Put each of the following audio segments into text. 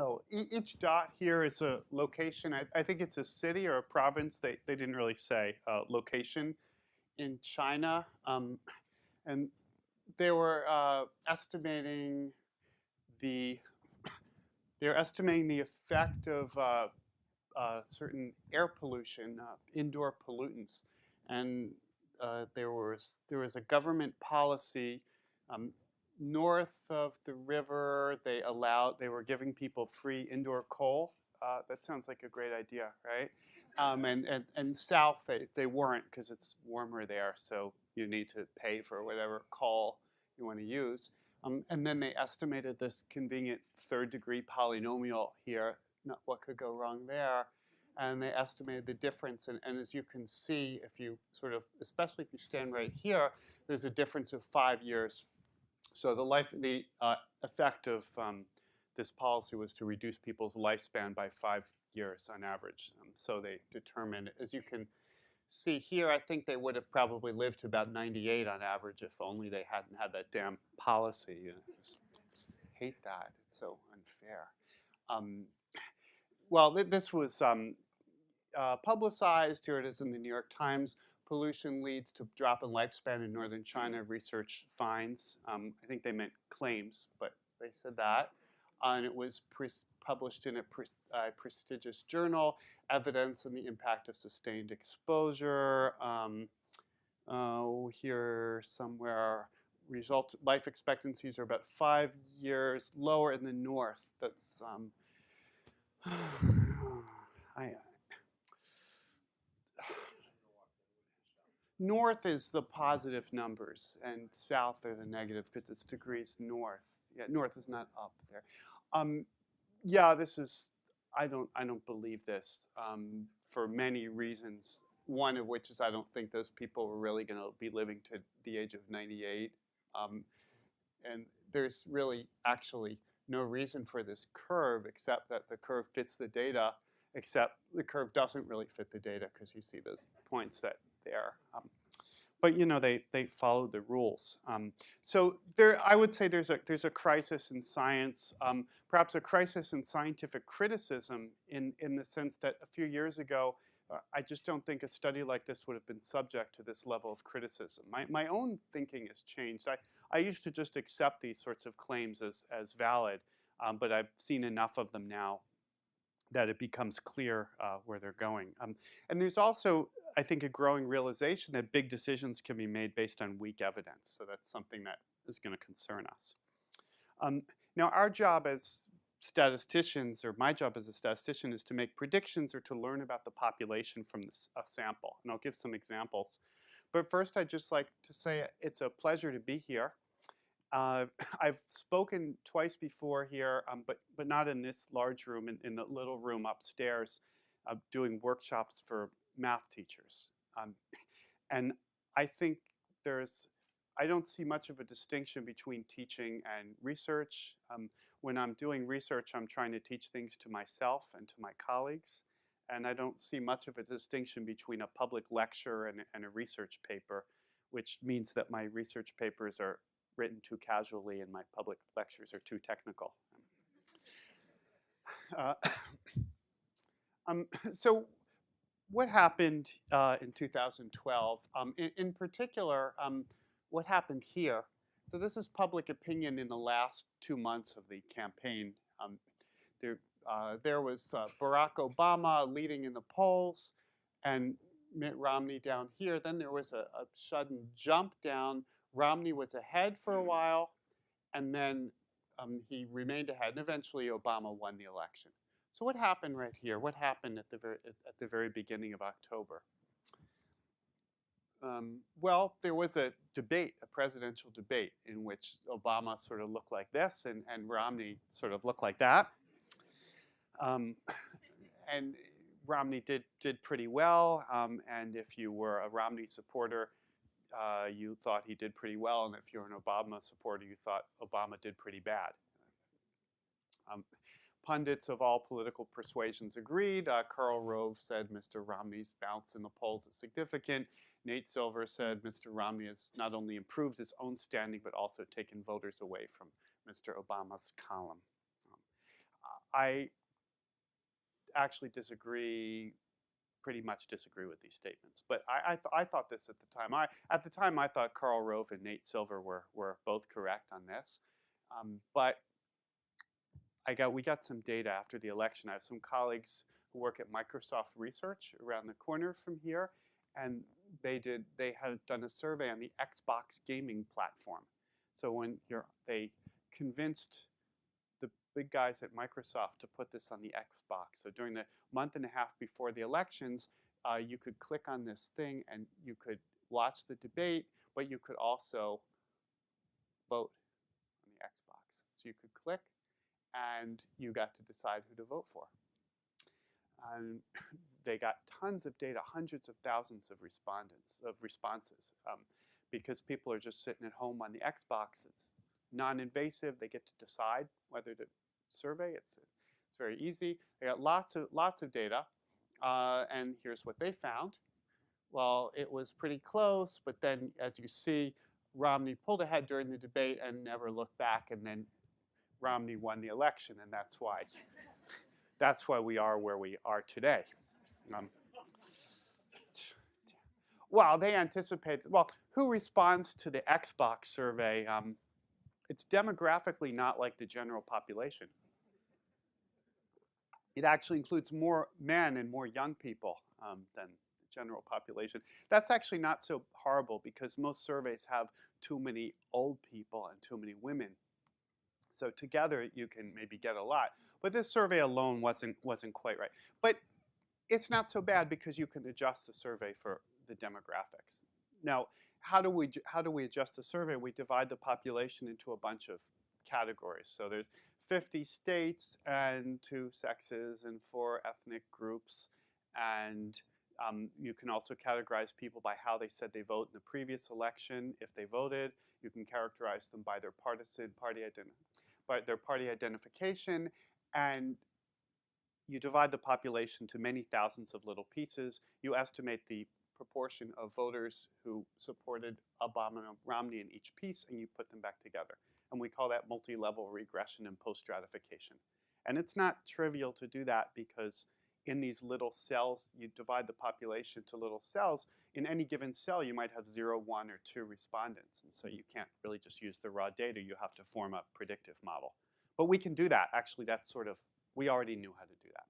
Oh, each dot here is a location. I think it's a city or a province. They didn't really say location in China. And they were estimating the they're estimating the effect of certain air pollution, indoor pollutants, and there was a government policy um, north of the river. They were giving people free indoor coal. That sounds like a great idea, right? And south they weren't because it's warmer there, so you need to pay for whatever coal you want to use. And then they estimated this convenient third degree polynomial here. Not what could go wrong there, and they estimated the difference. And as you can see, if you sort of, especially if you stand right here, there's a difference of 5 years. So the effect of this policy was to reduce people's lifespan by 5 years on average. So they determined, as you can see here, I think they would have probably lived to about 98 on average if only they hadn't had that damn policy. Just hate that. It's so unfair. Um, well, this was publicized. Here it is in the New York Times. Pollution leads to drop in lifespan in northern China, research finds. I think they meant claims, but they said that. And it was published in a prestigious journal, Evidence on the Impact of Sustained Exposure. Here somewhere, life expectancies are about 5 years lower in the north. That's, I, north is the positive numbers, and south are the negative because it's degrees north. Yeah, north is not up there. Um, yeah, this is. I don't believe this for many reasons. One of which is I don't think those people were really going to be living to the age of 98, and there's really actually no reason for this curve except that the curve fits the data. Except the curve doesn't really fit the data because you see those points that there. But they followed the rules. So I would say there's a crisis in science, perhaps a crisis in scientific criticism in the sense that a few years ago, I just don't think a study like this would have been subject to this level of criticism. My own thinking has changed. I used to just accept these sorts of claims as valid, but I've seen enough of them now that it becomes clear where they're going. And there's also, I think, a growing realization that big decisions can be made based on weak evidence. So that's something that is going to concern us. Now, our job as statisticians, or my job as a statistician, is to make predictions or to learn about the population from a sample. And I'll give some examples. But first, I'd just like to say it's a pleasure to be here. I've spoken twice before here, but not in this large room, in the little room upstairs, doing workshops for math teachers. And I think I don't see much of a distinction between teaching and research. When I'm doing research, I'm trying to teach things to myself and to my colleagues. And I don't see much of a distinction between a public lecture and a research paper, which means that my research papers are written too casually and my public lectures are too technical. Uh, so what happened in 2012? In particular, what happened here? So this is public opinion in the last 2 months of the campaign. There was Barack Obama leading in the polls and Mitt Romney down here. Then there was a sudden jump down. Romney was ahead for a while, and then he remained ahead, and eventually Obama won the election. So what happened right here? What happened at the very beginning of October? Well, there was a debate, a presidential debate, in which Obama sort of looked like this, and Romney sort of looked like that. And Romney did pretty well, and if you were a Romney supporter, you thought he did pretty well, and if you're an Obama supporter, you thought Obama did pretty bad. Pundits of all political persuasions agreed. Karl Rove said Mr. Romney's bounce in the polls is significant. Nate Silver said Mr. Romney has not only improved his own standing, but also taken voters away from Mr. Obama's column. I actually pretty much disagree with these statements. But I thought this at the time. At the time, I thought Karl Rove and Nate Silver were both correct on this. But we got some data after the election. I have some colleagues who work at Microsoft Research around the corner from here, and they had done a survey on the Xbox gaming platform. So they convinced the big guys at Microsoft to put this on the Xbox. So during the month and a half before the elections, you could click on this thing and you could watch the debate, but you could also vote on the Xbox. So you could click and you got to decide who to vote for. And they got tons of data, hundreds of thousands of responses, because people are just sitting at home on the Xbox. It's non-invasive. They get to decide whether to survey. It's very easy. They got lots of data, and here's what they found. Well, it was pretty close, but then, as you see, Romney pulled ahead during the debate and never looked back, and then Romney won the election, and that's why we are where we are today. Well, they anticipate. Well, who responds to the Xbox survey? It's demographically not like the general population. It actually includes more men and more young people than the general population. That's actually not so horrible because most surveys have too many old people and too many women. So together you can maybe get a lot. But this survey alone wasn't quite right. But it's not so bad because you can adjust the survey for the demographics. Now, how do we adjust the survey? We divide the population into a bunch of categories. So there's 50 states and 2 sexes and 4 ethnic groups. And you can also categorize people by how they said they vote in the previous election. If they voted, you can characterize them by their party identification, and you divide the population to many thousands of little pieces. You estimate the proportion of voters who supported Obama and Romney in each piece, and you put them back together. And we call that multi-level regression and post-stratification. And it's not trivial to do that because in these little cells, you divide the population to little cells. In any given cell, you might have 0, 1, or 2 respondents. And so you can't really just use the raw data. You have to form a predictive model. But we can do that. Actually, that's we already knew how to do that.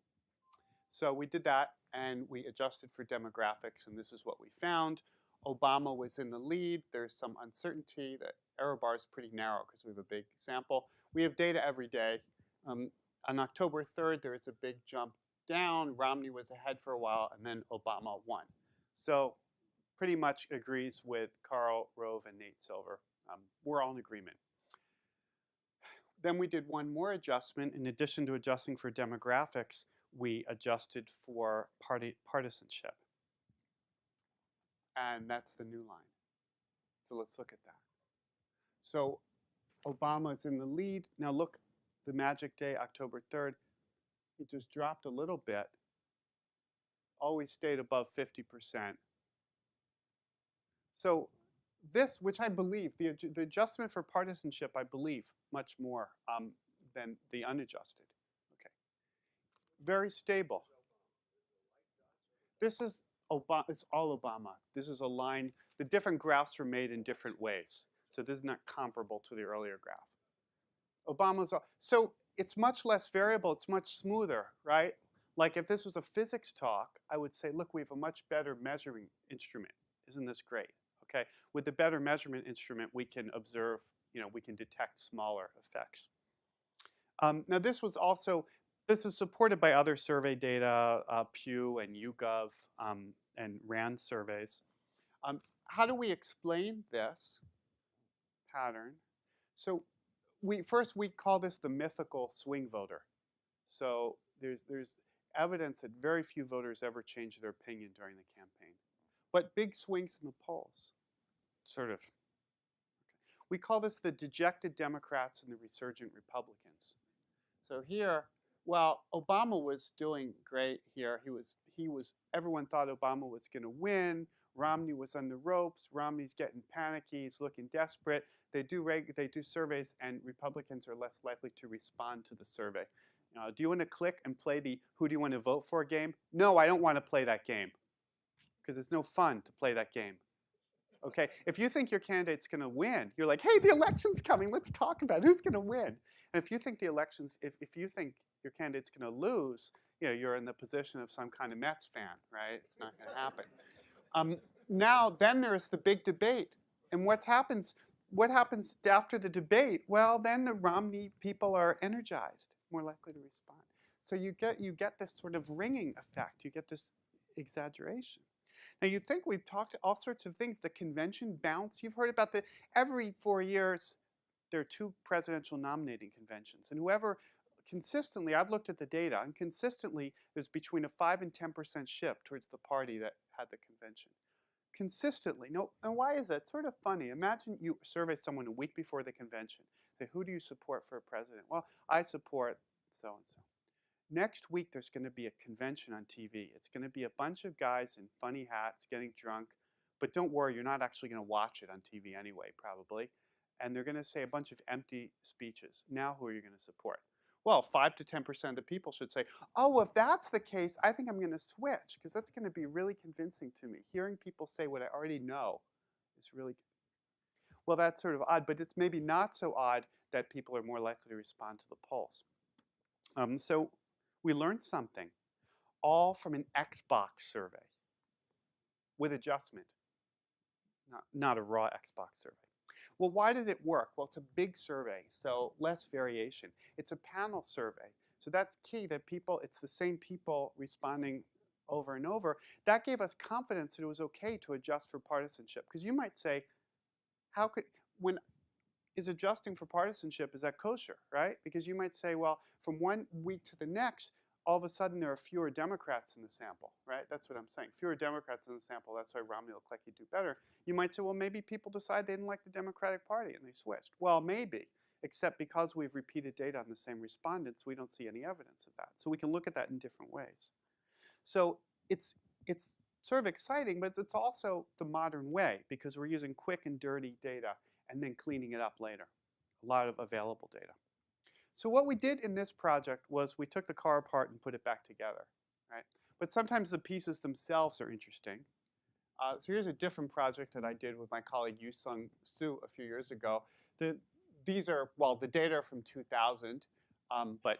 So we did that, and we adjusted for demographics, and this is what we found. Obama was in the lead. There's some uncertainty. The error bar is pretty narrow because we have a big sample. We have data every day. On October 3rd, there was a big jump down. Romney was ahead for a while, and then Obama won. So pretty much agrees with Karl Rove and Nate Silver. We're all in agreement. Then we did one more adjustment. In addition to adjusting for demographics, we adjusted for partisanship. And that's the new line. So let's look at that. So Obama is in the lead. Now look, the magic day, October 3rd, it just dropped a little bit. Always stayed above 50%. So this, which I believe, the adjustment for partisanship, I believe, much more than the unadjusted. Okay. Very stable. This is Obama. It's all Obama. This is a line. The different graphs were made in different ways. So this is not comparable to the earlier graph. Obama's so it's much less variable. It's much smoother, right? Like if this was a physics talk, I would say, look, we have a much better measuring instrument. Isn't this great? Okay. With the better measurement instrument, we can observe, we can detect smaller effects. Now this is supported by other survey data, Pew and YouGov and RAND surveys. How do we explain this pattern? So we call this the mythical swing voter. So there's evidence that very few voters ever change their opinion during the campaign. But big swings in the polls, sort of. Okay. We call this the dejected Democrats and the resurgent Republicans. So here, well, Obama was doing great here. Everyone thought Obama was going to win. Romney was on the ropes. Romney's getting panicky. He's looking desperate. They do surveys, and Republicans are less likely to respond to the survey. Do you want to click and play the who do you want to vote for game? No, I don't want to play that game because it's no fun to play that game. Okay, if you think your candidate's going to win, you're like, hey, the election's coming. Let's talk about who's going to win. And if you think the elections, if you think your candidate's going to lose, you're in the position of some kind of Mets fan, right? It's not going to happen. Now, then there's the big debate. And what happens after the debate? Well, then the Romney people are energized, more likely to respond. So you get this sort of ringing effect. You get this exaggeration. Now, you'd think we've talked all sorts of things. The convention bounce. You've heard about every 4 years, there are 2 presidential nominating conventions. And whoever consistently, I've looked at the data, and consistently there's between a 5 and 10% shift towards the party that had the convention. Consistently. No, and why is that? It's sort of funny. Imagine you survey someone a week before the convention. Say, who do you support for a president? Well, I support so-and-so. Next week, there's going to be a convention on TV. It's going to be a bunch of guys in funny hats getting drunk. But don't worry, you're not actually going to watch it on TV anyway, probably. And they're going to say a bunch of empty speeches. Now, who are you going to support? Well, 5 to 10% of the people should say, oh, if that's the case, I think I'm going to switch, because that's going to be really convincing to me. Hearing people say what I already know is really, well, that's sort of odd, but it's maybe not so odd that people are more likely to respond to the polls. So we learned something, all from an Xbox survey with adjustment, not a raw Xbox survey. Well, why does it work? Well, it's a big survey, so less variation. It's a panel survey, so that's key that it's the same people responding over and over. That gave us confidence that it was okay to adjust for partisanship. Because you might say, is adjusting for partisanship, is that kosher, right? Because you might say, well, from one week to the next, all of a sudden there are fewer Democrats in the sample, right? That's what I'm saying. Fewer Democrats in the sample, that's why Romney looked like he'd do better. You might say, well, maybe people decide they didn't like the Democratic Party and they switched. Well, maybe, except because we've repeated data on the same respondents, we don't see any evidence of that. So we can look at that in different ways. So it's sort of exciting, but it's also the modern way, because we're using quick and dirty data and then cleaning it up later. A lot of available data. So what we did in this project was we took the car apart and put it back together, right? But sometimes the pieces themselves are interesting. So here's a different project that I did with my colleague Yu-Sung Su a few years ago. These are, well, the data are from 2000, but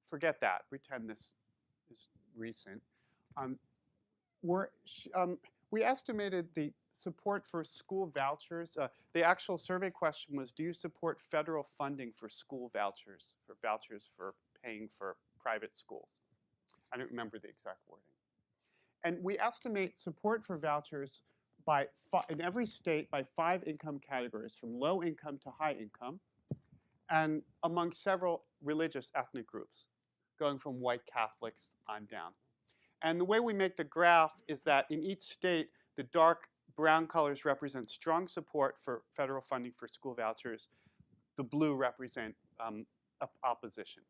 forget that. Pretend this is recent. We estimated the support for school vouchers. The actual survey question was, do you support federal funding for school vouchers for paying for private schools? I don't remember the exact wording. And we estimate support for vouchers in every state by 5 income categories, from low income to high income, and among several religious ethnic groups, going from white Catholics on down. And the way we make the graph is that in each state, the dark brown colors represent strong support for federal funding for school vouchers. The blue represent opposition.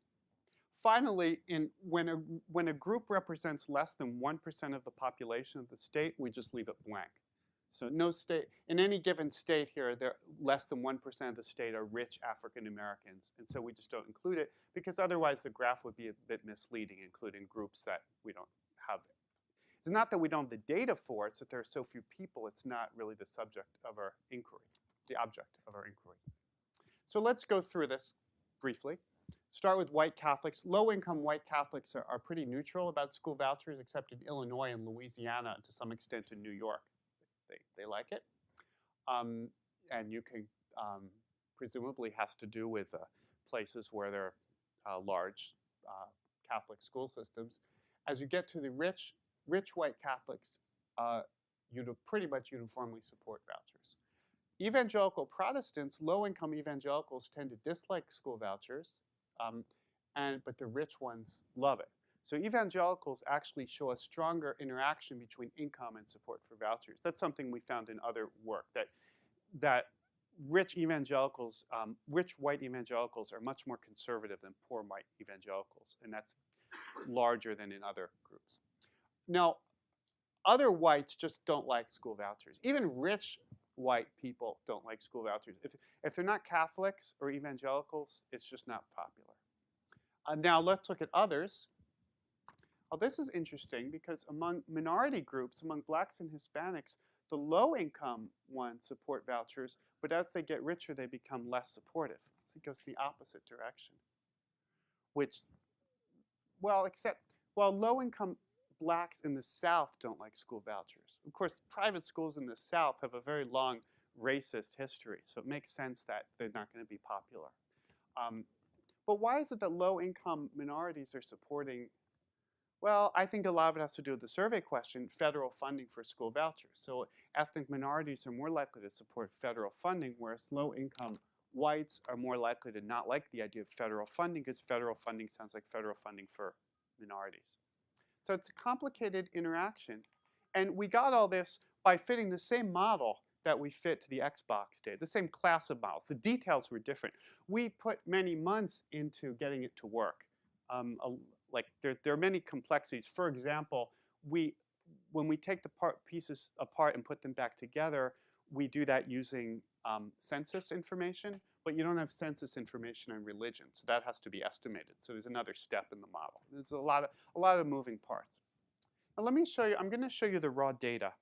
Finally, when a group represents less than 1% of the population of the state, we just leave it blank. So no state, in any given state here, less than 1% of the state are rich African Americans. And so we just don't include it, because otherwise the graph would be a bit misleading, including groups that we don't have. It's not that we don't have the data for it, it's that there are so few people, it's not really the subject of our inquiry, the object of our inquiry. So let's go through this briefly. Start with white Catholics. Low-income white Catholics are pretty neutral about school vouchers, except in Illinois and Louisiana, and to some extent in New York. They like it. And you can, presumably has to do with places where there are large Catholic school systems. As you get to the rich white Catholics, you'd pretty much uniformly support vouchers. Evangelical Protestants, low-income evangelicals, tend to dislike school vouchers, but the rich ones love it. So evangelicals actually show a stronger interaction between income and support for vouchers. That's something we found in other work, that rich white evangelicals are much more conservative than poor white evangelicals, and that's larger than in other groups. Now, other whites just don't like school vouchers. Even rich white people don't like school vouchers. If they're not Catholics or evangelicals, it's just not popular. Now let's look at others. Oh, this is interesting because among minority groups, among blacks and Hispanics, the low-income ones support vouchers, but as they get richer, they become less supportive. So it goes the opposite direction. Which, well, low-income blacks in the South don't like school vouchers. Of course, private schools in the South have a very long racist history, so it makes sense that they're not going to be popular. But why is it that low-income minorities are supporting? Well, I think a lot of it has to do with the survey question, federal funding for school vouchers. So ethnic minorities are more likely to support federal funding, whereas low-income whites are more likely to not like the idea of federal funding because federal funding sounds like federal funding for minorities. So it's a complicated interaction. And we got all this by fitting the same model that we fit to the Xbox data, the same class of models. The details were different. We put many months into getting it to work. Like there are many complexities. For example, when we take the pieces apart and put them back together, we do that using census information, but you don't have census information on religion, so that has to be estimated. So there's another step in the model. There's a lot of moving parts. Now let me show you. I'm going to show you the raw data.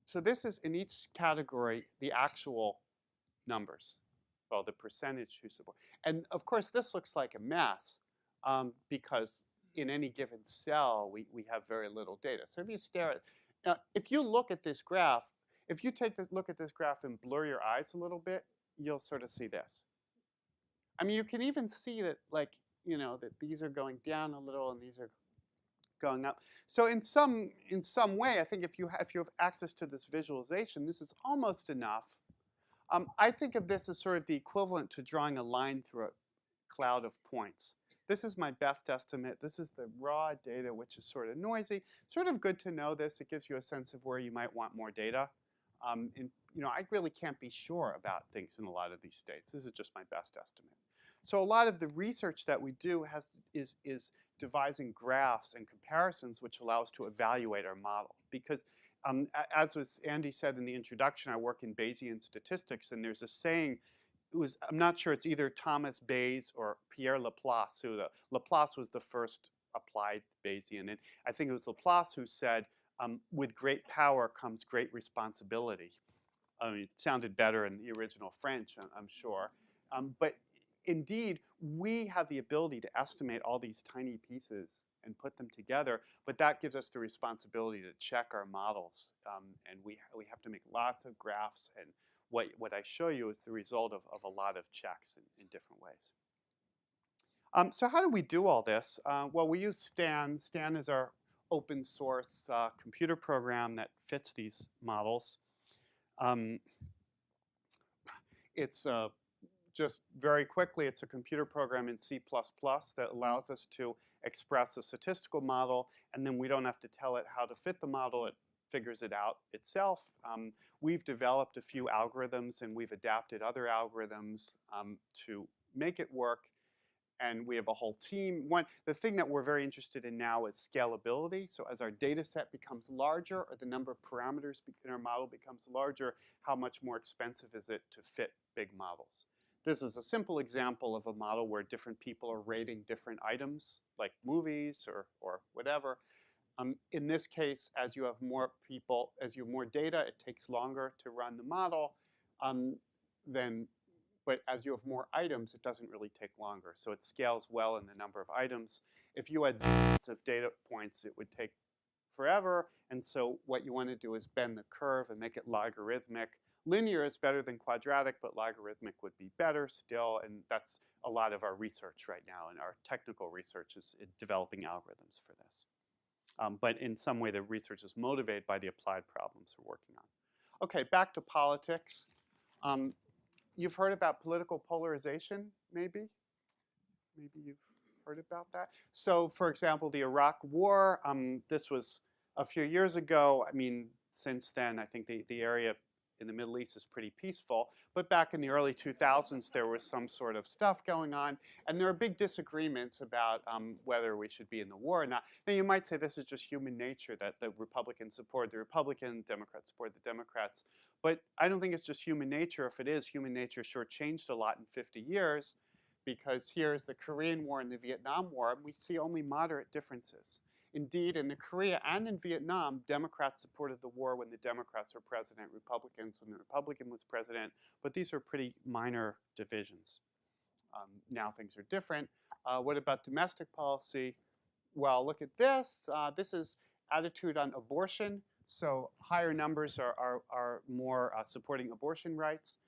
So this is in each category the actual numbers. Well, the percentage who support. And of course, this looks like a mess because in any given cell, we have very little data. So if you stare at, now, if you look at this graph, if you look at this graph and blur your eyes a little bit, you'll sort of see this. I mean, you can even see that, like, that these are going down a little and these are going up. So in some way, I think if you have access to this visualization, this is almost enough. I think of this as sort of the equivalent to drawing a line through a cloud of points. This is my best estimate. This is the raw data, which is sort of noisy. Sort of good to know this. It gives you a sense of where you might want more data. I really can't be sure about things in a lot of these states. This is just my best estimate. So a lot of the research that we do is devising graphs and comparisons which allow us to evaluate our model. Because as Andy said in the introduction, I work in Bayesian statistics, and there's a saying, I'm not sure, it's either Thomas Bayes or Pierre Laplace, Laplace was the first applied Bayesian, and I think it was Laplace who said, with great power comes great responsibility. I mean, it sounded better in the original French, I'm sure. But indeed, we have the ability to estimate all these tiny pieces and put them together, but that gives us the responsibility to check our models. And we have to make lots of graphs, and what I show you is the result of a lot of checks in different ways. So how do we do all this? Well, we use Stan. Stan is our open source computer program that fits these models. It's just very quickly, it's a computer program in C++ that allows us to express a statistical model, and then we don't have to tell it how to fit the model. It figures it out itself. We've developed a few algorithms, and we've adapted other algorithms to make it work. And we have a whole team. The thing that we're very interested in now is scalability. So as our data set becomes larger, or the number of parameters in our model becomes larger, how much more expensive is it to fit big models? This is a simple example of a model where different people are rating different items, like movies or whatever. In this case, as you have more people, as you have more data, it takes longer to run the model. But as you have more items, it doesn't really take longer. So it scales well in the number of items. If you had lots of data points, it would take forever. And so what you want to do is bend the curve and make it logarithmic. Linear is better than quadratic, but logarithmic would be better still. And that's a lot of our research right now. And our technical research is developing algorithms for this. But in some way, the research is motivated by the applied problems we're working on. OK, back to politics. You've heard about political polarization, maybe? Maybe you've heard about that. So, for example, the Iraq War, this was a few years ago. I mean, since then, I think the area in the Middle East is pretty peaceful. But back in the early 2000s, there was some sort of stuff going on, and there are big disagreements about whether we should be in the war or not. Now, you might say this is just human nature, that the Republicans support the Republicans, Democrats support the Democrats. But I don't think it's just human nature. If it is, human nature sure changed a lot in 50 years, because here's the Korean War and the Vietnam War, and we see only moderate differences. Indeed, in the Korea and in Vietnam, Democrats supported the war when the Democrats were president, Republicans when the Republican was president, but these are pretty minor divisions. Now things are different. What about domestic policy? Well, look at this. This is attitude on abortion. So higher numbers are more supporting abortion rights.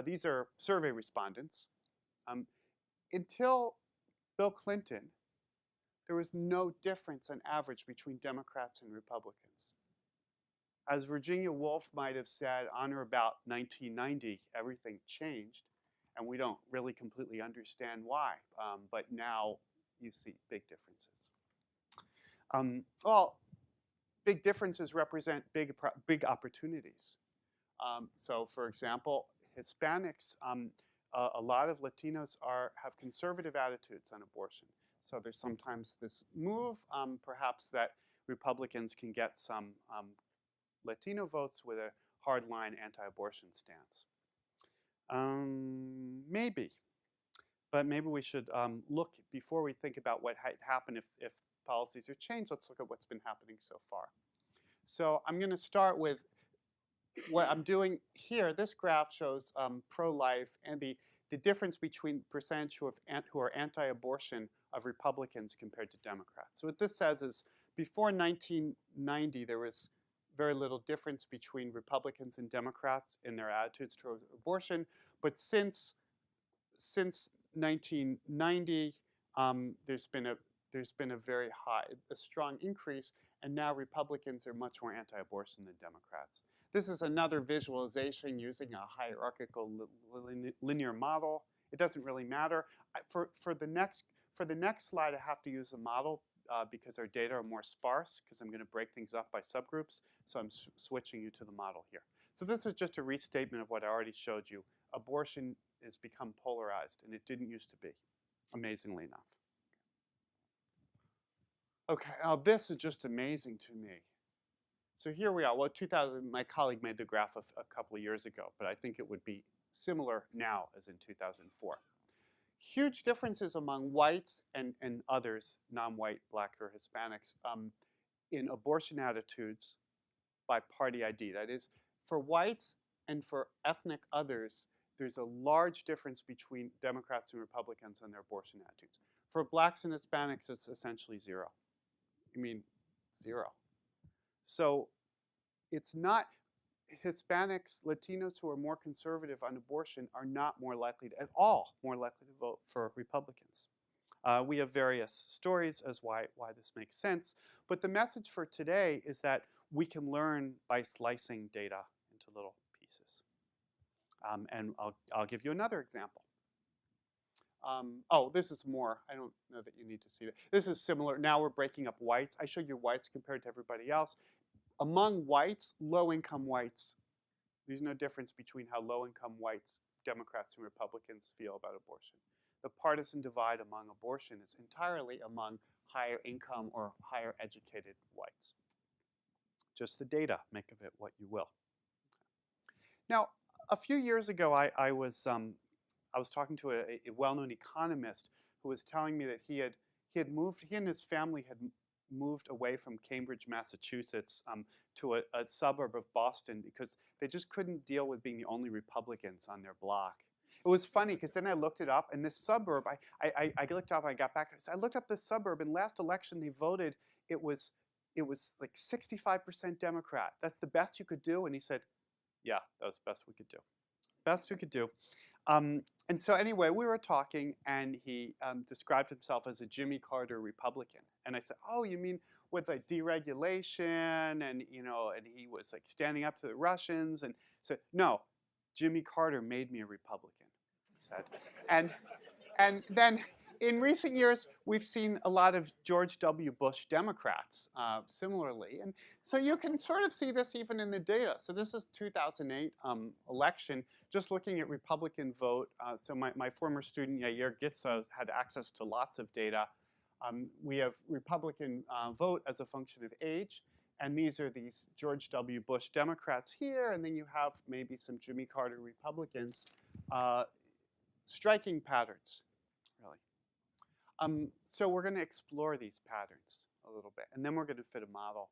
These are survey respondents. Until Bill Clinton, there was no difference on average between Democrats and Republicans. As Virginia Woolf might have said, on or about 1990, everything changed, and we don't really completely understand why, but now you see big differences. Well, big differences represent big opportunities. So for example, Hispanics, a lot of Latinos have conservative attitudes on abortion. So there's sometimes this move, perhaps, that Republicans can get some Latino votes with a hardline anti-abortion stance. Maybe. But maybe we should look, before we think about what might happen if policies are changed, let's look at what's been happening so far. So I'm going to start with what I'm doing here. This graph shows pro-life and the difference between percentage who are anti-abortion of Republicans compared to Democrats. So what this says is, before 1990, there was very little difference between Republicans and Democrats in their attitudes toward abortion. But since 1990, there's been a very strong increase, and now Republicans are much more anti-abortion than Democrats. This is another visualization using a hierarchical linear model. It doesn't really matter. For the next slide, I have to use a model because our data are more sparse, because I'm going to break things up by subgroups. So I'm switching you to the model here. So this is just a restatement of what I already showed you. Abortion has become polarized, and it didn't used to be, amazingly enough. Okay, now this is just amazing to me. So here we are. Well, my colleague made the graph a couple of years ago, but I think it would be similar now as in 2004. Huge differences among whites and others, non-white, black, or Hispanics, in abortion attitudes by party ID. That is, for whites and for ethnic others, there's a large difference between Democrats and Republicans on their abortion attitudes. For blacks and Hispanics, it's essentially zero. I mean, zero. So it's not Hispanics, Latinos who are more conservative on abortion are not more likely to, at all, more likely to vote for Republicans. We have various stories as why this makes sense, but the message for today is that we can learn by slicing data into little pieces. And I'll give you another example. Oh, this is more. I don't know that you need to see that. This is similar. Now we're breaking up whites. I showed you whites compared to everybody else. Among whites, low-income whites, there's no difference between how low-income whites, Democrats, and Republicans feel about abortion. The partisan divide among abortion is entirely among higher income or higher educated whites. Just the data, make of it what you will. Now, a few years ago, I was talking to a well-known economist who was telling me that he and his family had moved away from Cambridge, Massachusetts, to a suburb of Boston because they just couldn't deal with being the only Republicans on their block. It was funny because then I looked it up, and this suburb, I looked up, I got back, I looked up this suburb, and last election they voted, it was like 65% Democrat. That's the best you could do? And he said, yeah, that was the best we could do. Best we could do. And so anyway, we were talking, and he described himself as a Jimmy Carter Republican. And I said, oh, you mean with like deregulation, and he was like standing up to the Russians, and said, no, Jimmy Carter made me a Republican, he said. And then In recent years, we've seen a lot of George W. Bush Democrats similarly. And so you can sort of see this even in the data. So this is 2008 election, just looking at Republican vote. So my former student, Yair Gitza, had access to lots of data. We have Republican vote as a function of age. And these are these George W. Bush Democrats here. And then you have maybe some Jimmy Carter Republicans. Striking patterns, really. So we're going to explore these patterns a little bit, and then we're going to fit a model.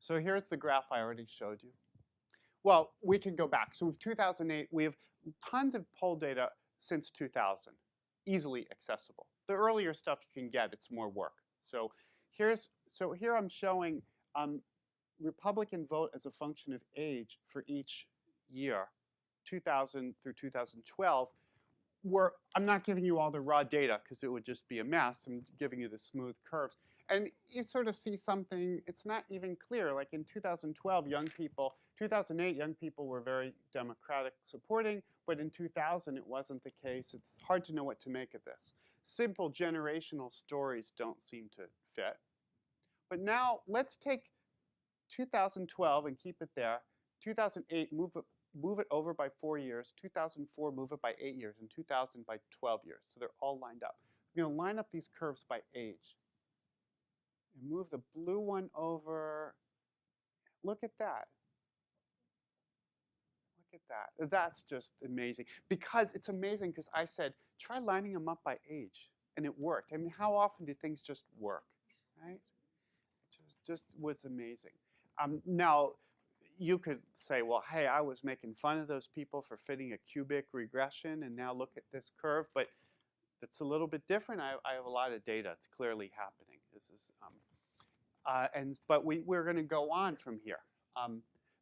So here's the graph I already showed you. Well, we can go back. So with 2008, we have tons of poll data since 2000, easily accessible. The earlier stuff you can get, it's more work. So here I'm showing Republican vote as a function of age for each year, 2000 through 2012. I'm not giving you all the raw data because it would just be a mess. I'm giving you the smooth curves. And you sort of see something, it's not even clear. Like in 2012, 2008, young people were very Democratic supporting, but in 2000, it wasn't the case. It's hard to know what to make of this. Simple generational stories don't seem to fit. But now let's take 2012 and keep it there. 2008, move it over by 4 years. 2004, move it by 8 years. And 2000 by 12 years. So they're all lined up. We're going to line up these curves by age. And move the blue one over. Look at that. Look at that. That's just amazing. Because it's amazing because I said, try lining them up by age. And it worked. I mean, how often do things just work? Right? It just was amazing. Now, you could say, well, hey, I was making fun of those people for fitting a cubic regression, and now look at this curve. But it's a little bit different. I have a lot of data. It's clearly happening. This is, but we're going to go on from here.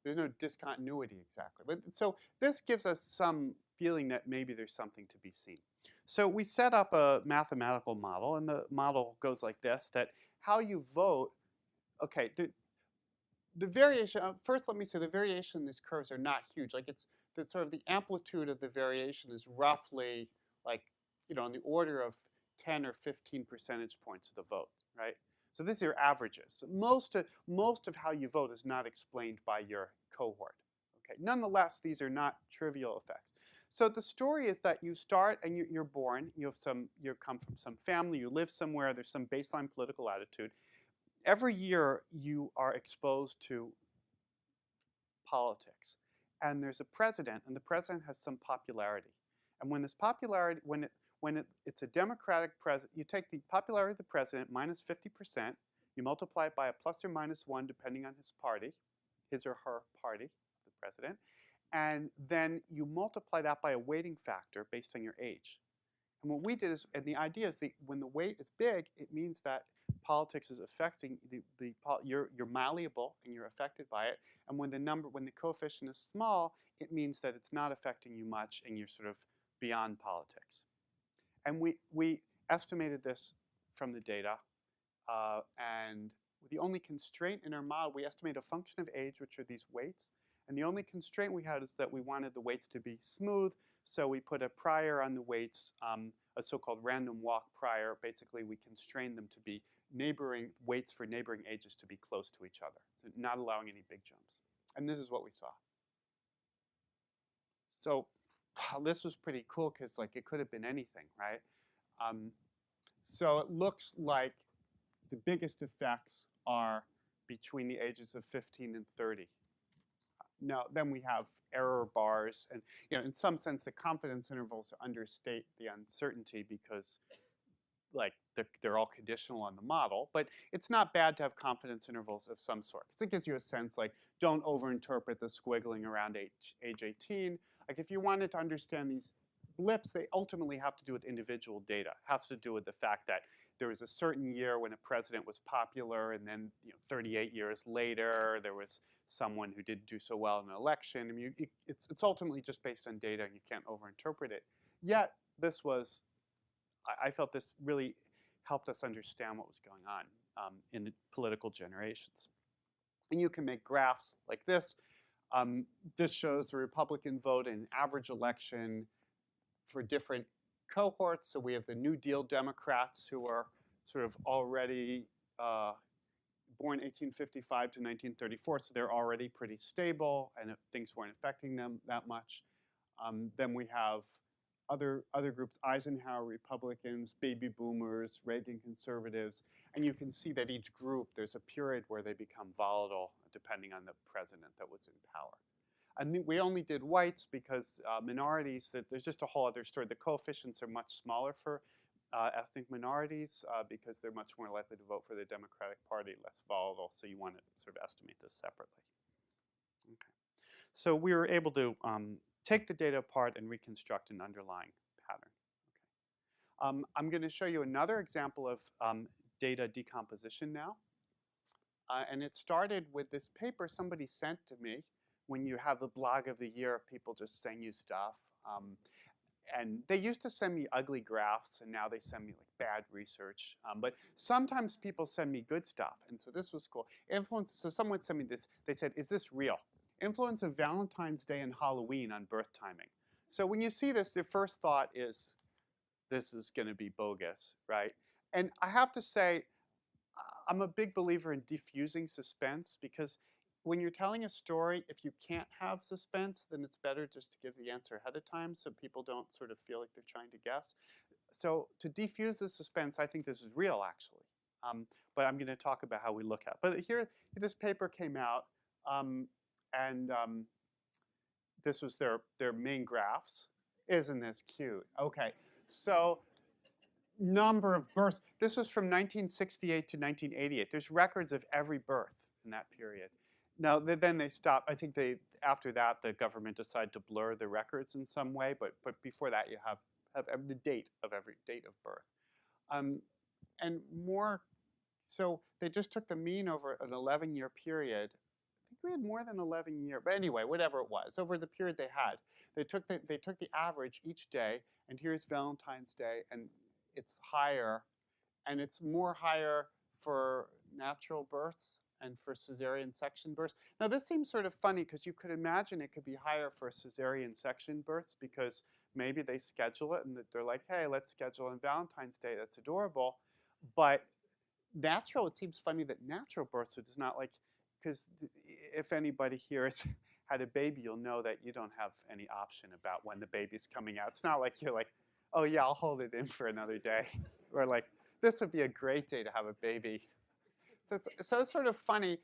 There's no discontinuity exactly. But so this gives us some feeling that maybe there's something to be seen. So we set up a mathematical model, and the model goes like this: that how you vote. Okay. The variation, first let me say the variation in these curves are not huge. Like it's the sort of the amplitude of the variation is roughly like, on the order of 10 or 15 percentage points of the vote, right? So these are averages. So most of how you vote is not explained by your cohort. Okay. Nonetheless, these are not trivial effects. So the story is that you start and you're born, you come from some family, you live somewhere, there's some baseline political attitude. Every year you are exposed to politics, and there's a president, and the president has some popularity. And when this popularity, it's a Democratic president, you take the popularity of the president minus 50%, you multiply it by a plus or minus 1 depending on his party, his or her party, the president, and then you multiply that by a weighting factor based on your age. And what we did is, and the idea is when the weight is big, it means that politics is affecting you're malleable and you're affected by it. And when the coefficient is small, it means that it's not affecting you much and you're sort of beyond politics. And we estimated this from the data, and the only constraint in our model, we estimate a function of age, which are these weights. And the only constraint we had is that we wanted the weights to be smooth, so we put a prior on the weights, a so-called random walk prior. Basically, we constrained them to be weights for neighboring ages to be close to each other, so not allowing any big jumps. And this is what we saw. So this was pretty cool because it could have been anything, right? So it looks like the biggest effects are between the ages of 15 and 30. Now, then we have error bars, and in some sense, the confidence intervals understate the uncertainty because, they're all conditional on the model. But it's not bad to have confidence intervals of some sort because it gives you a sense don't overinterpret the squiggling around age 18. If you wanted to understand these blips, they ultimately have to do with individual data. It has to do with the fact that there was a certain year when a president was popular, and then 38 years later there was someone who didn't do so well in an election. I mean, it's ultimately just based on data, and you can't overinterpret it. Yet I felt this really helped us understand what was going on in the political generations. And you can make graphs like this. This shows the Republican vote in an average election for different cohorts. So we have the New Deal Democrats who are sort of already born 1855 to 1934, so they're already pretty stable, and things weren't affecting them that much. Then we have other groups, Eisenhower Republicans, baby boomers, Reagan conservatives, and you can see that each group, there's a period where they become volatile depending on the president that was in power. And we only did whites because minorities, there's just a whole other story. The coefficients are much smaller for ethnic minorities because they're much more likely to vote for the Democratic Party, less volatile, so you want to sort of estimate this separately. Okay. So we were able to take the data apart and reconstruct an underlying pattern. Okay. I'm going to show you another example of data decomposition now. And it started with this paper somebody sent to me. When you have the blog of the year, people just send you stuff. And they used to send me ugly graphs, and now they send me like bad research. But sometimes people send me good stuff, and so this was cool. So someone sent me this. They said, "Is this real? Influence of Valentine's Day and Halloween on birth timing." So when you see this, your first thought is, this is going to be bogus, right? And I have to say, I'm a big believer in diffusing suspense, because when you're telling a story, if you can't have suspense, then it's better just to give the answer ahead of time so people don't sort of feel like they're trying to guess. So to defuse the suspense, I think this is real, actually. But I'm going to talk about how we look at it. But here, this paper came out, and this was their main graphs. Isn't this cute? Okay, so number of births. This was from 1968 to 1988. There's records of every birth in that period. Now, then they stopped. I think after that, the government decided to blur the records in some way. But before that, you have the date of every date of birth. And more, so they just took the mean over an 11-year period. I think we had more than 11 years. But anyway, whatever it was, over the period they had, they took the average each day. And here's Valentine's Day, and it's higher. And it's more higher for natural births and for cesarean section births. Now this seems sort of funny because you could imagine it could be higher for cesarean section births because maybe they schedule it and they're like, hey, let's schedule on Valentine's Day. That's adorable. But natural, it seems funny that natural births are just not like, because if anybody here has had a baby, you'll know that you don't have any option about when the baby's coming out. It's not like you're like, oh yeah, I'll hold it in for another day. Or like, this would be a great day to have a baby. So it's sort of funny.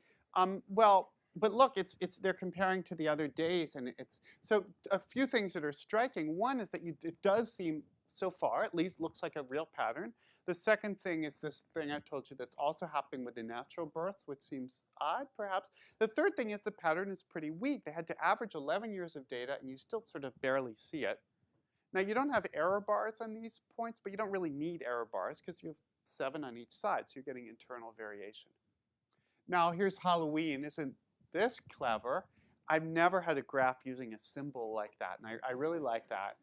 Well, but look, they're comparing to the other days, and so a few things that are striking. One is that it does seem, so far at least, looks like a real pattern. The second thing is this thing I told you that's also happening with the natural births, which seems odd, perhaps. The third thing is the pattern is pretty weak. They had to average 11 years of data, and you still sort of barely see it. Now, you don't have error bars on these points, but you don't really need error bars because you have 7 on each side, so you're getting internal variation. Now, here's Halloween. Isn't this clever? I've never had a graph using a symbol like that, and I really like that.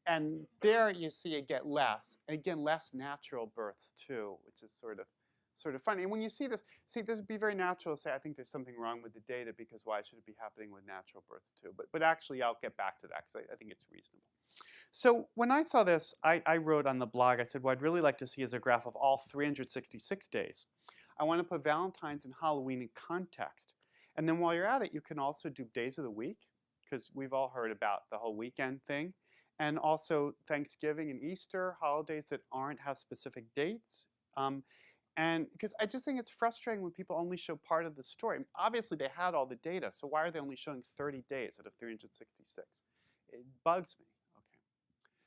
And there you see you get less, and again, less natural births too, which is sort of funny. And when you see this would be very natural to say, I think there's something wrong with the data because why should it be happening with natural births too? But actually, I'll get back to that because I think it's reasonable. So when I saw this, I wrote on the blog, I said, what I'd really like to see is a graph of all 366 days. I want to put Valentine's and Halloween in context. And then while you're at it, you can also do days of the week, because we've all heard about the whole weekend thing. And also Thanksgiving and Easter, holidays that have specific dates. And because I just think it's frustrating when people only show part of the story. I mean, obviously, they had all the data, so why are they only showing 30 days out of 366? It bugs me. Okay.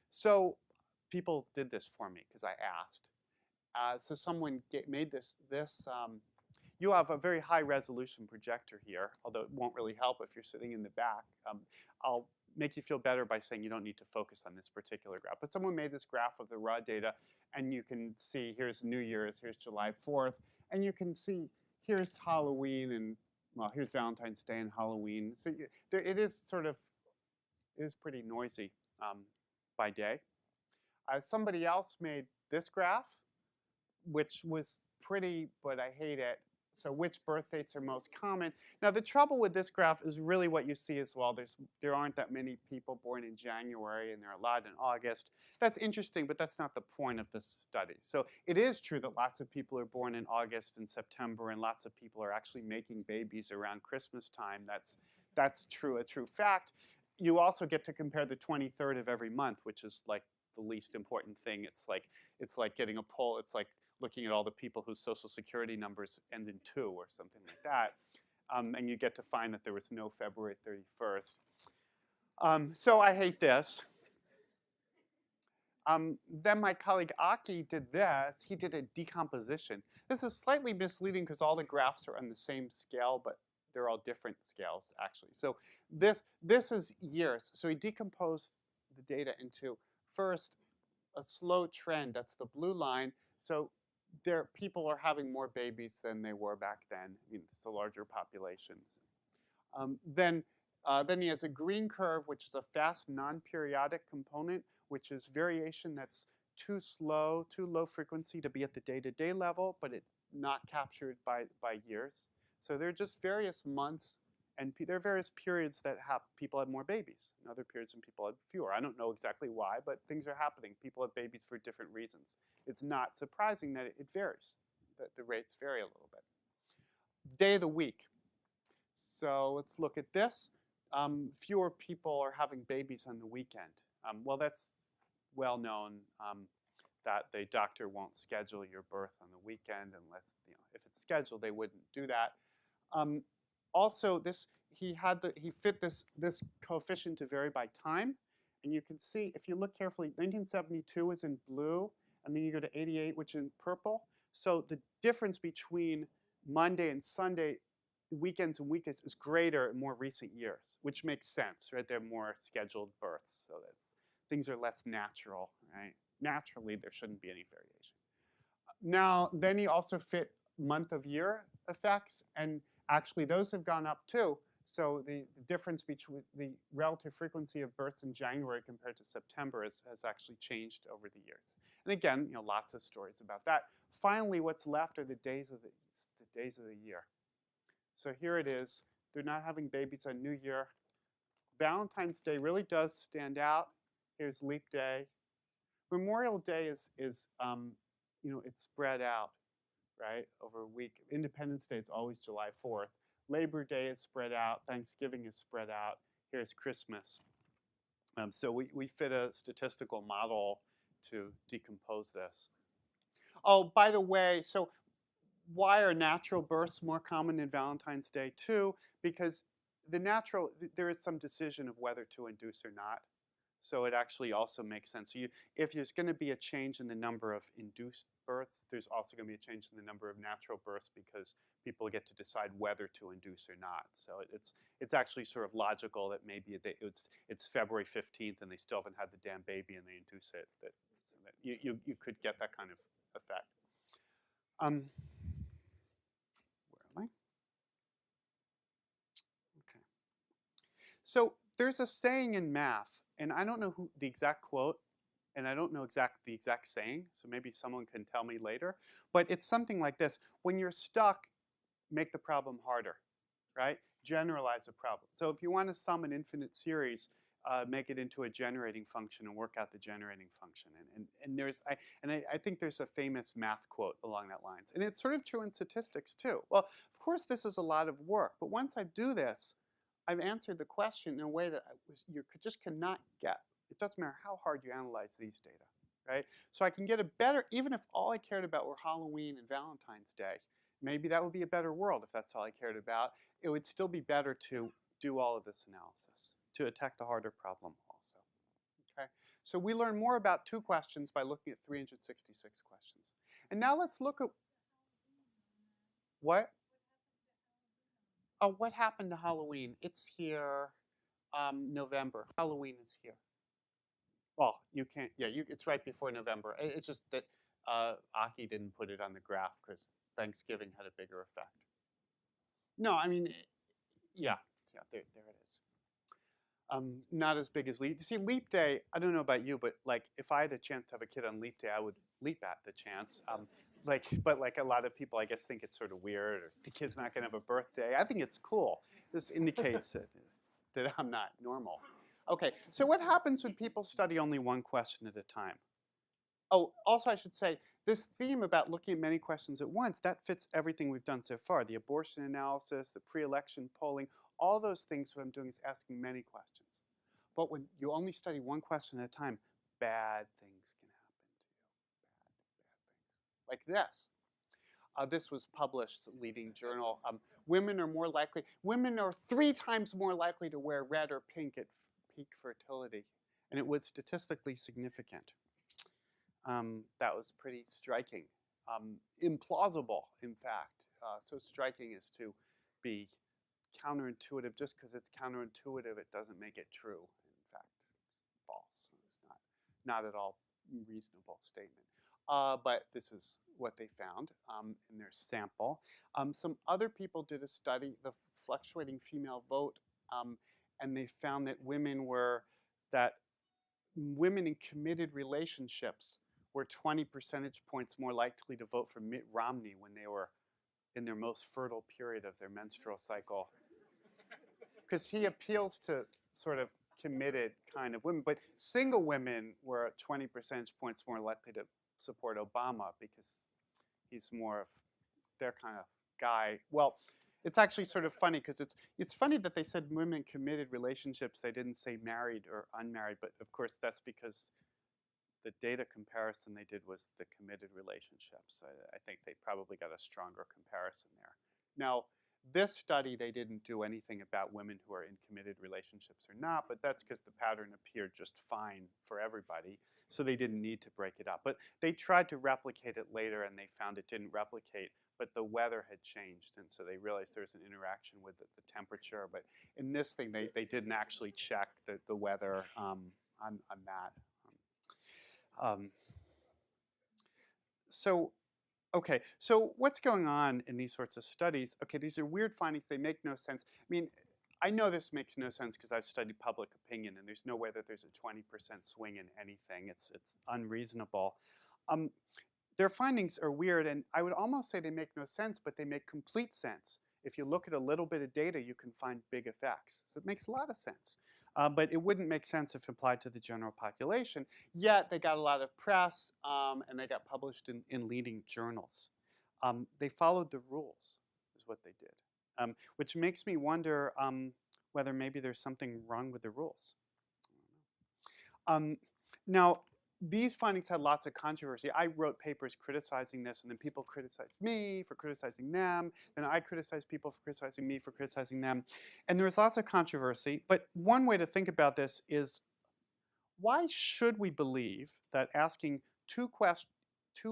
So people did this for me because I asked. So someone made this. You have a very high resolution projector here, although it won't really help if you're sitting in the back. I'll make you feel better by saying you don't need to focus on this particular graph. But someone made this graph of the raw data, and you can see here's New Year's, here's July 4th, and you can see here's Halloween, and well, here's Valentine's Day and Halloween. So it is pretty noisy by day. Somebody else made this graph, which was pretty, but I hate it. So which birth dates are most common? Now the trouble with this graph is really what you see as well. There aren't that many people born in January and there are a lot in August. That's interesting, but that's not the point of this study. So it is true that lots of people are born in August and September and lots of people are actually making babies around Christmas time. That's true, a true fact. You also get to compare the 23rd of every month, which is like the least important thing. It's like getting a poll. It's like looking at all the people whose social security numbers end in 2 or something like that. And you get to find that there was no February 31st. So I hate this. Then my colleague Aki did this. He did a decomposition. This is slightly misleading because all the graphs are on the same scale, but they're all different scales, actually. So this is years. So he decomposed the data into, first, a slow trend. That's the blue line. So people are having more babies than they were back then. I mean, it's a larger population. Then he has a green curve, which is a fast non-periodic component, which is variation that's too slow, too low frequency to be at the day-to-day level, but it's not captured by years. So there are just various months, and there are various periods that people have more babies, and other periods when people have fewer. I don't know exactly why, but things are happening. People have babies for different reasons. It's not surprising that it varies, that the rates vary a little bit. Day of the week. So let's look at this. Fewer people are having babies on the weekend. Well, that's well known that the doctor won't schedule your birth on the weekend unless, if it's scheduled, they wouldn't do that. Also, he fit this coefficient to vary by time, and you can see if you look carefully, 1972 is in blue, and then you go to 88, which is in purple. So the difference between Monday and Sunday, weekends and weekdays, is greater in more recent years, which makes sense, right? They're more scheduled births, so things are less natural, right? Naturally, there shouldn't be any variation. Now, then he also fit month of year effects, and actually those have gone up too. So the difference between the relative frequency of births in January compared to September has actually changed over the years. And again, lots of stories about that. Finally, what's left are the days of the year. So here it is. They're not having babies on New Year. Valentine's Day really does stand out. Here's Leap Day. Memorial Day is it's spread out, right, over a week. Independence Day is always July 4th. Labor Day is spread out. Thanksgiving is spread out. Here's Christmas. So we fit a statistical model to decompose this. Oh, by the way, so why are natural births more common than Valentine's Day too? Because there is some decision of whether to induce or not. So it actually also makes sense. So if there's going to be a change in the number of induced births, there's also going to be a change in the number of natural births because people get to decide whether to induce or not. So it's actually sort of logical that maybe it's February 15th and they still haven't had the damn baby and they induce it. So that you could get that kind of effect. Where am I? Okay. So there's a saying in math, and I don't know the exact quote, and I don't know the exact saying, so maybe someone can tell me later, but it's something like this. When you're stuck, make the problem harder, right? Generalize a problem. So if you want to sum an infinite series, make it into a generating function and work out the generating function. I think there's a famous math quote along that lines. And it's sort of true in statistics too. Well, of course this is a lot of work, but once I do this, I've answered the question in a way that you just cannot get. It doesn't matter how hard you analyze these data, right? So I can get a better, even if all I cared about were Halloween and Valentine's Day, maybe that would be a better world if that's all I cared about. It would still be better to do all of this analysis, to attack the harder problem also. Okay? So we learn more about 2 questions by looking at 366 questions. And now let's look at what? Oh, what happened to Halloween? It's here, November. Halloween is here. Well, you can't, yeah, it's right before November. It's just that Aki didn't put it on the graph because Thanksgiving had a bigger effect. No, I mean, yeah, there it is. Not as big as Leap. See, Leap Day, I don't know about you, but like if I had a chance to have a kid on Leap Day, I would leap at the chance. but like a lot of people, I guess, think it's sort of weird, or the kid's not going to have a birthday. I think it's cool. This indicates that I'm not normal. Okay, so what happens when people study only one question at a time? Oh, also I should say, this theme about looking at many questions at once, that fits everything we've done so far. The abortion analysis, the pre-election polling, all those things, what I'm doing is asking many questions. But when you only study one question at a time, bad things can happen to you. Bad things. Like this. This was published leading journal. Women are 3 times more likely to wear red or pink at peak fertility. And it was statistically significant. That was pretty striking. Implausible, in fact. So striking as to be counterintuitive. Just because it's counterintuitive, it doesn't make it true. In fact, false. It's not at all reasonable statement. But this is what they found in their sample. Some other people did a study, the fluctuating female vote, and they found that women in committed relationships were 20 percentage points more likely to vote for Mitt Romney when they were in their most fertile period of their menstrual cycle. Because he appeals to sort of committed kind of women. But single women were 20 percentage points more likely to support Obama because he's more of their kind of guy. Well, it's actually sort of funny because it's funny that they said women in committed relationships. They didn't say married or unmarried, but of course that's because the data comparison they did was the committed relationships. I think they probably got a stronger comparison there. Now, this study, they didn't do anything about women who are in committed relationships or not, but that's because the pattern appeared just fine for everybody, so they didn't need to break it up. But they tried to replicate it later, and they found it didn't replicate, but the weather had changed, and so they realized there's an interaction with the temperature. But in this thing, they didn't actually check the weather on that. Okay, so what's going on in these sorts of studies? Okay, these are weird findings. They make no sense. I mean, I know this makes no sense because I've studied public opinion, and there's no way that there's a 20% swing in anything. It's unreasonable. Their findings are weird, and I would almost say they make no sense, but they make complete sense. If you look at a little bit of data, you can find big effects. So it makes a lot of sense. But it wouldn't make sense if applied to the general population. Yet they got a lot of press, and they got published in leading journals. They followed the rules, is what they did, which makes me wonder whether maybe there's something wrong with the rules. Now, these findings had lots of controversy. I wrote papers criticizing this, and then people criticized me for criticizing them. Then I criticized people for criticizing me for criticizing them. And there was lots of controversy. But one way to think about this is, why should we believe that asking two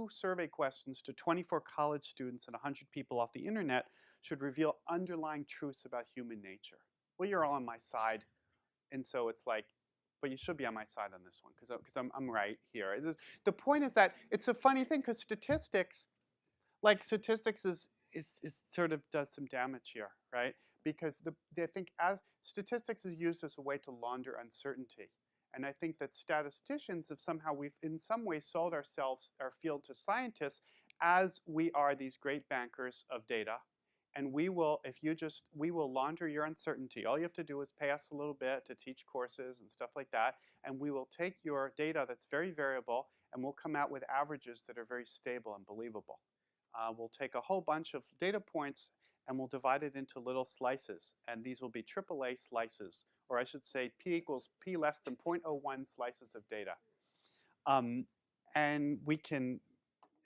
survey questions to 24 college students and 100 people off the internet should reveal underlying truths about human nature? Well, you're all on my side. And so it's like, but you should be on my side on this one because I'm right here. The point is that it's a funny thing because statistics is sort of does some damage here, right? Because I think as statistics is used as a way to launder uncertainty. And I think that statisticians have somehow, we've in some ways sold our field to scientists as we are these great bankers of data. And we will launder your uncertainty. All you have to do is pay us a little bit to teach courses and stuff like that. And we will take your data that's very variable, and we'll come out with averages that are very stable and believable. We'll take a whole bunch of data points, and we'll divide it into little slices. And these will be AAA slices, or I should say p less than 0.01 slices of data. And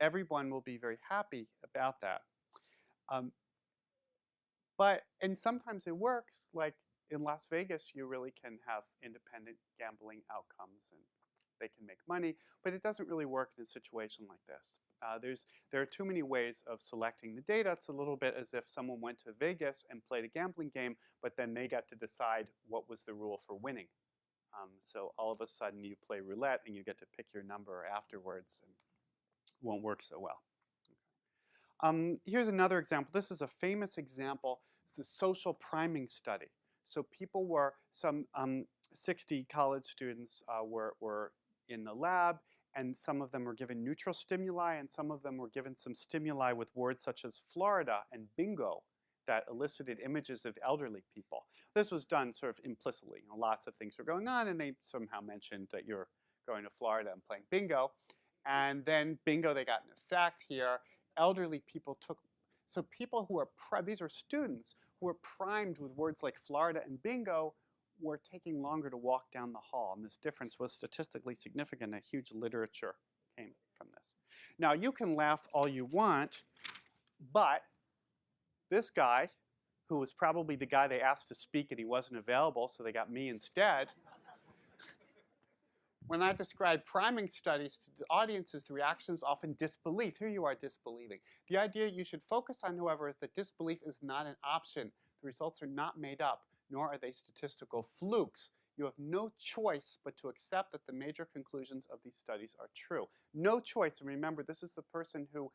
everyone will be very happy about that. And sometimes it works, like in Las Vegas, you really can have independent gambling outcomes and they can make money, but it doesn't really work in a situation like this. There are too many ways of selecting the data. It's a little bit as if someone went to Vegas and played a gambling game, but then they got to decide what was the rule for winning. So all of a sudden you play roulette and you get to pick your number afterwards, and it won't work so well. Here's another example. This is a famous example. It's the social priming study. So people were, some 60 college students were in the lab, and some of them were given neutral stimuli, and some of them were given some stimuli with words such as Florida and bingo that elicited images of elderly people. This was done sort of implicitly. You know, lots of things were going on, and they somehow mentioned that you're going to Florida and playing bingo. And then bingo, they got an effect here. Elderly people took, so people who were, these were students who were primed with words like Florida and bingo were taking longer to walk down the hall. And this difference was statistically significant. A huge literature came from this. Now, you can laugh all you want, but this guy, who was probably the guy they asked to speak and he wasn't available, so they got me instead. When I describe priming studies to audiences, the reaction is often disbelief. Here you are disbelieving. The idea you should focus on, however, is that disbelief is not an option. The results are not made up, nor are they statistical flukes. You have no choice but to accept that the major conclusions of these studies are true. No choice. And remember, this is the person who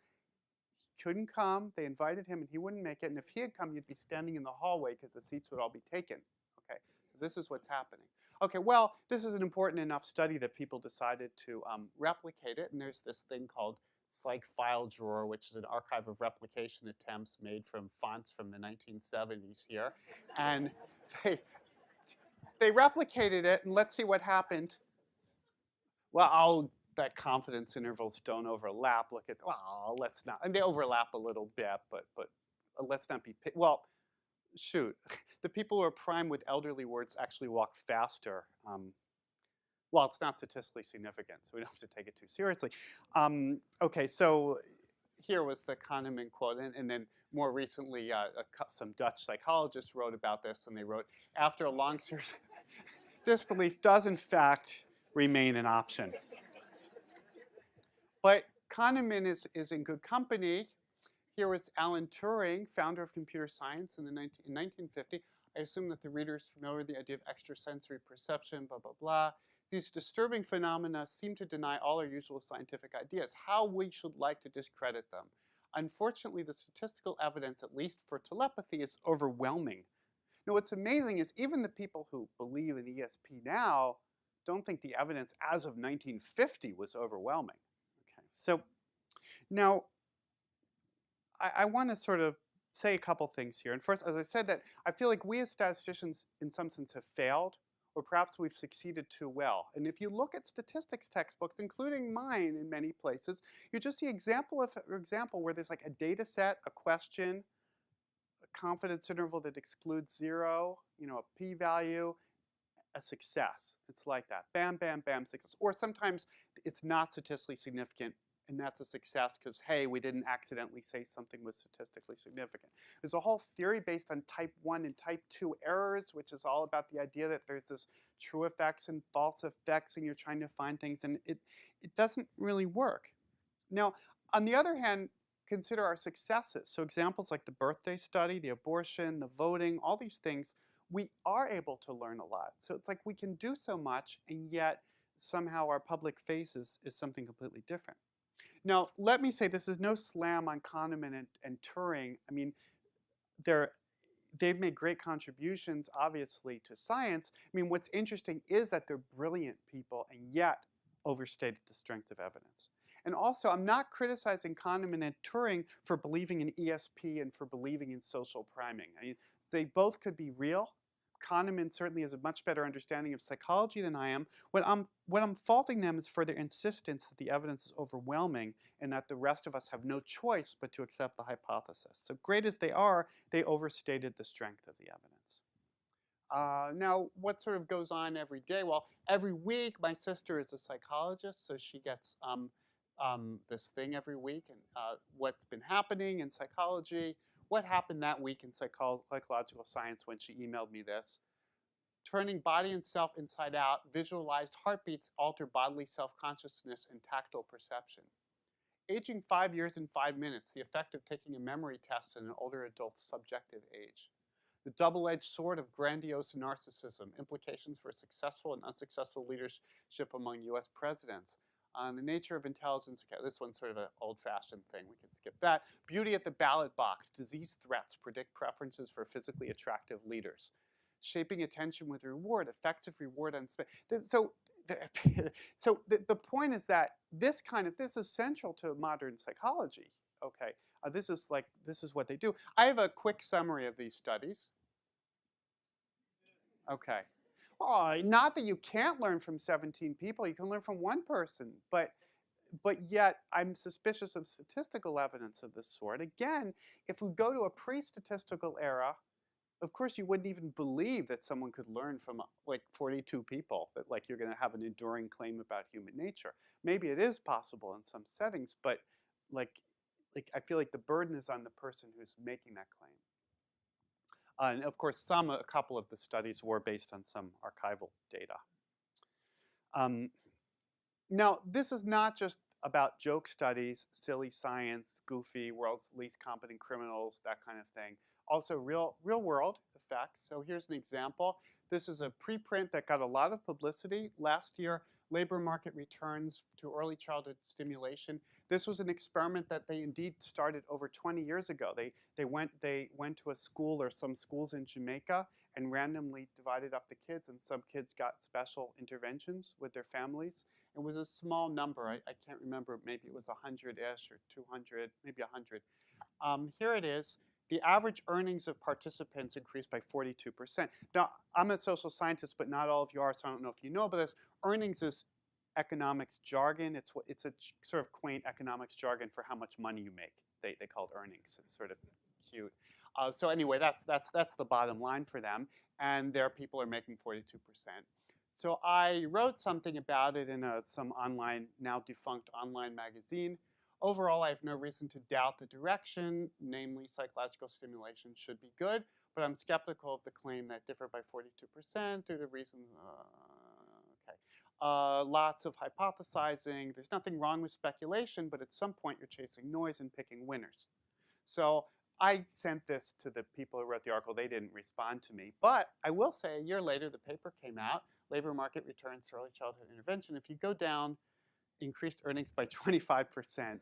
couldn't come. They invited him, and he wouldn't make it. And if he had come, you'd be standing in the hallway because the seats would all be taken. Okay, this is what's happening. Okay, well, this is an important enough study that people decided to replicate it. And there's this thing called Psych File Drawer, which is an archive of replication attempts made from fonts from the 1970s here. And they replicated it, and let's see what happened. Well, that confidence intervals don't overlap. Look at, well, let's not, and they overlap a little bit, but let's not be, well, shoot. The people who are primed with elderly words actually walk faster. Well, it's not statistically significant, so we don't have to take it too seriously. Okay, so here was the Kahneman quote, and then more recently, some Dutch psychologists wrote about this, and they wrote, after a long series, disbelief does in fact remain an option. But Kahneman is in good company. Here was Alan Turing, founder of computer science in 1950. I assume that the reader is familiar with the idea of extrasensory perception, blah, blah, blah. These disturbing phenomena seem to deny all our usual scientific ideas, how we should like to discredit them. Unfortunately, the statistical evidence, at least for telepathy, is overwhelming. Now, what's amazing is even the people who believe in ESP now don't think the evidence as of 1950 was overwhelming. Okay, so now I want to sort of say a couple things here. And first, as I said, that I feel like we as statisticians in some sense have failed, or perhaps we've succeeded too well. And if you look at statistics textbooks, including mine in many places, you just see example where there's like a data set, a question, a confidence interval that excludes 0, you know, a p-value, a success. It's like that. Bam, bam, bam, success. Or sometimes it's not statistically significant, and that's a success because, hey, we didn't accidentally say something was statistically significant. There's a whole theory based on type 1 and type 2 errors, which is all about the idea that there's this true effects and false effects, and you're trying to find things, and it doesn't really work. Now, on the other hand, consider our successes. So examples like the birthday study, the abortion, the voting, all these things, we are able to learn a lot. So it's like we can do so much, and yet somehow our public face is something completely different. Now, let me say this is no slam on Kahneman and Turing. I mean, they've made great contributions, obviously, to science. I mean, what's interesting is that they're brilliant people and yet overstated the strength of evidence. And also, I'm not criticizing Kahneman and Turing for believing in ESP and for believing in social priming. I mean, they both could be real. Kahneman certainly has a much better understanding of psychology than I am. What I'm faulting them is for their insistence that the evidence is overwhelming and that the rest of us have no choice but to accept the hypothesis. So great as they are, they overstated the strength of the evidence. Now, what sort of goes on every day? Well, every week, my sister is a psychologist, so she gets this thing every week, and what's been happening in psychology. What happened that week in psychological science when she emailed me this? Turning body and self inside out, visualized heartbeats alter bodily self-consciousness and tactile perception. Aging 5 years in 5 minutes, the effect of taking a memory test at an older adult's subjective age. The double-edged sword of grandiose narcissism, implications for successful and unsuccessful leadership among US presidents. The nature of intelligence, okay, this one's sort of an old-fashioned thing, we can skip that. Beauty at the ballot box, disease threats predict preferences for physically attractive leaders. Shaping attention with reward, effects of reward on so So the point is that this is central to modern psychology. Okay, this is what they do. I have a quick summary of these studies. Okay. Well, not that you can't learn from 17 people. You can learn from one person, but yet I'm suspicious of statistical evidence of this sort. Again, if we go to a pre-statistical era, of course you wouldn't even believe that someone could learn from like 42 people, that like you're going to have an enduring claim about human nature. Maybe it is possible in some settings, but like I feel like the burden is on the person who's making that claim. And of course, a couple of the studies were based on some archival data. Um, Now, this is not just about joke studies, silly science, goofy, world's least competent criminals, that kind of thing. Also real world effects. So here's an example. This is a preprint that got a lot of publicity last year, labor market returns to early childhood stimulation. This was an experiment that they indeed started over 20 years ago. They went to a school or some schools in Jamaica and randomly divided up the kids, and some kids got special interventions with their families. It was a small number. I can't remember. Maybe it was 100-ish or 200, maybe 100. Here it is. The average earnings of participants increased by 42%. Now, I'm a social scientist, but not all of you are, so I don't know if you know about this. Earnings is economics jargon. It's a sort of quaint economics jargon for how much money you make. They call it earnings. It's sort of cute. So anyway, that's the bottom line for them, and their people are making 42%. So I wrote something about it in some online, now defunct online magazine. Overall, I have no reason to doubt the direction, namely psychological stimulation should be good, but I'm skeptical of the claim that differ by 42% due to reasons. Okay. Lots of hypothesizing. There's nothing wrong with speculation, but at some point you're chasing noise and picking winners. So I sent this to the people who wrote the article. They didn't respond to me. But I will say a year later, the paper came out, Labor Market Returns to Early Childhood Intervention. If you go down, increased earnings by 25%.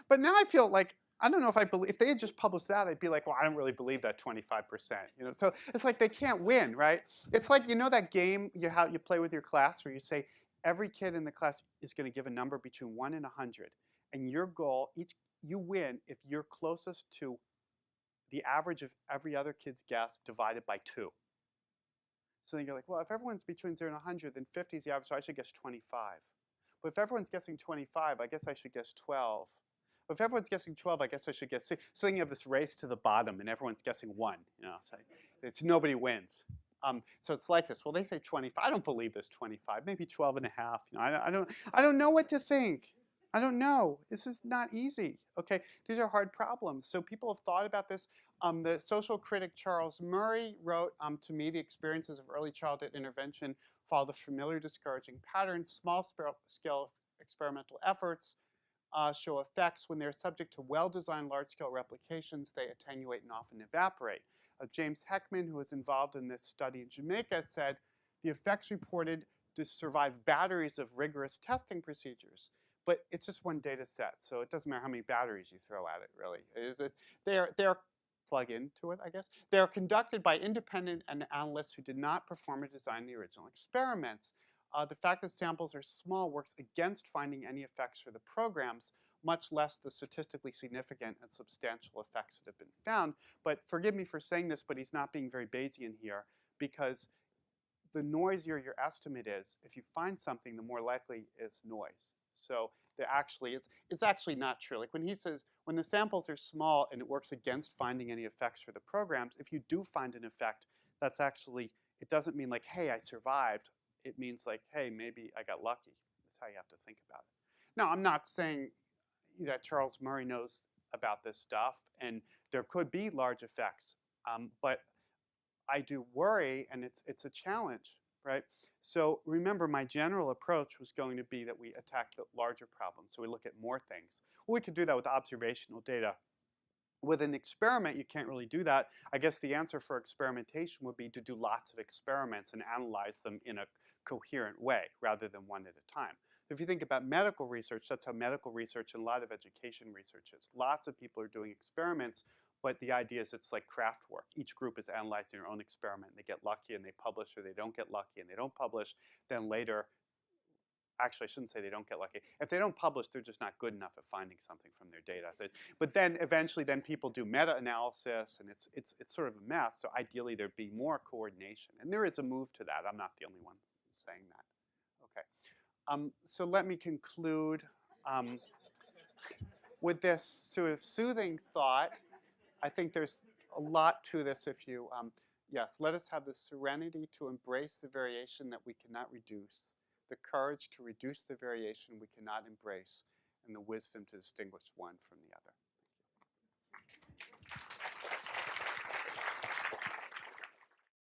But now I feel like, I don't know if I believe, if they had just published that, I'd be like, well, I don't really believe that 25%. So it's like they can't win, right? It's like, that game you play with your class where you say, every kid in the class is going to give a number between 1 and 100. And your goal, you win if you're closest to the average of every other kid's guess divided by 2. So then you're like, well, if everyone's between 0 and 100, then 50 is the average, so I should guess 25. But if everyone's guessing 25, I guess I should guess 12. But if everyone's guessing 12, I guess I should guess 6. So then you have this race to the bottom, and everyone's guessing 1. So nobody wins. So it's like this. Well, they say 25. I don't believe this 25. Maybe 12 and a half. I don't know what to think. I don't know. This is not easy. Okay, these are hard problems. So people have thought about this. The social critic Charles Murray wrote, to me, the experiences of early childhood intervention follow the familiar discouraging patterns. Small-scale experimental efforts show effects. When they're subject to well-designed large-scale replications, they attenuate and often evaporate. James Heckman, who was involved in this study in Jamaica, said the effects reported to survive batteries of rigorous testing procedures. But it's just one data set, so it doesn't matter how many batteries you throw at it, really. They're plug into it, I guess. They are conducted by independent analysts who did not perform or design the original experiments. The fact that samples are small works against finding any effects for the programs, much less the statistically significant and substantial effects that have been found. But forgive me for saying this, but he's not being very Bayesian here, because the noisier your estimate is, if you find something, the more likely is noise. So it's actually not true. Like when he says, when the samples are small and it works against finding any effects for the programs, if you do find an effect, that's actually, it doesn't mean like, hey, I survived. It means like, hey, maybe I got lucky. That's how you have to think about it. Now, I'm not saying that Charles Murray knows about this stuff, and there could be large effects, but I do worry, and it's a challenge, right? So remember, my general approach was going to be that we attack the larger problems, so we look at more things. Well, we could do that with observational data. With an experiment, you can't really do that. I guess the answer for experimentation would be to do lots of experiments and analyze them in a coherent way rather than one at a time. If you think about medical research, that's how medical research and a lot of education research is. Lots of people are doing experiments, But the idea is it's like craft work. Each group is analyzing their own experiment. They get lucky and they publish, or they don't get lucky and they don't publish. Then later, actually, I shouldn't say they don't get lucky. If they don't publish, they're just not good enough at finding something from their data. So, but then eventually, then people do meta-analysis, and it's sort of a mess. So ideally, there'd be more coordination, and there is a move to that. I'm not the only one saying that. Okay, so let me conclude with this sort of soothing thought. I think there's a lot to this. If you, yes, let us have the serenity to embrace the variation that we cannot reduce, the courage to reduce the variation we cannot embrace, and the wisdom to distinguish one from the other.